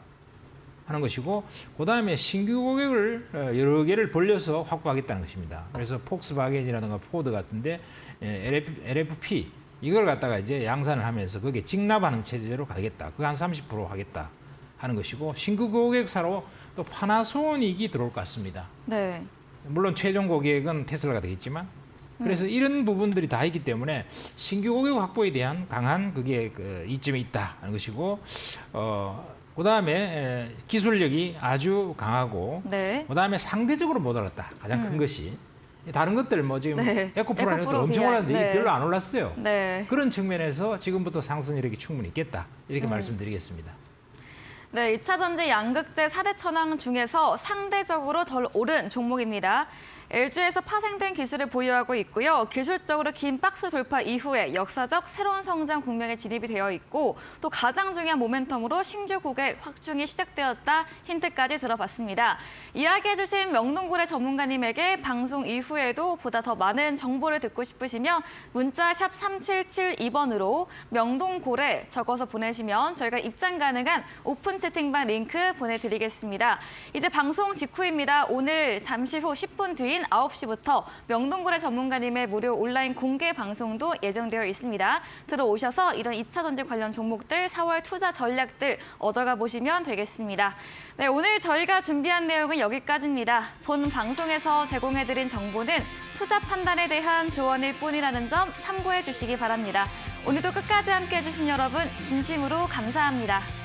하는 것이고, 그 다음에 신규 고객을 여러 개를 벌려서 확보하겠다는 것입니다. 그래서 폭스바겐이라든가 포드 같은데 LFP 이걸 갖다가 이제 양산을 하면서 거기에 직납하는 체제로 가겠다. 그거 한 30% 하겠다 하는 것이고, 신규 고객사로 또 파나소닉이 들어올 것 같습니다. 네. 물론 최종 고객은 테슬라가 되겠지만, 그래서 이런 부분들이 다 있기 때문에 신규 고객 확보에 대한 강한 그게 이점이 있다 하는 것이고, 그다음에 기술력이 아주 강하고, 네. 그다음에 상대적으로 못 올랐다. 가장 큰 것이. 다른 것들 뭐 지금 네. 에코프로 이런 것들 에코프로 엄청 그냥, 올랐는데 이게 네. 별로 안 올랐어요. 네. 그런 측면에서 지금부터 상승력이 충분히 있겠다. 이렇게 말씀드리겠습니다. 네, 2차 전지 양극재 4대 천왕 중에서 상대적으로 덜 오른 종목입니다. LG에서 파생된 기술을 보유하고 있고요. 기술적으로 긴 박스 돌파 이후에 역사적 새로운 성장 국면에 진입이 되어 있고, 또 가장 중요한 모멘텀으로 신규 고객 확충이 시작되었다 힌트까지 들어봤습니다. 이야기해주신 명동고래 전문가님에게 방송 이후에도 보다 더 많은 정보를 듣고 싶으시면 문자 샵 3772번으로 명동고래 적어서 보내시면 저희가 입장 가능한 오픈 채팅방 링크 보내드리겠습니다. 이제 방송 직후입니다. 오늘 잠시 후 10분 뒤인 9시부터 명동고래 전문가님의 무료 온라인 공개 방송도 예정되어 있습니다. 들어오셔서 이런 2차 전지 관련 종목들, 4월 투자 전략들 얻어가 보시면 되겠습니다. 네, 오늘 저희가 준비한 내용은 여기까지입니다. 본 방송에서 제공해드린 정보는 투자 판단에 대한 조언일 뿐이라는 점 참고해 주시기 바랍니다. 오늘도 끝까지 함께해 주신 여러분 진심으로 감사합니다.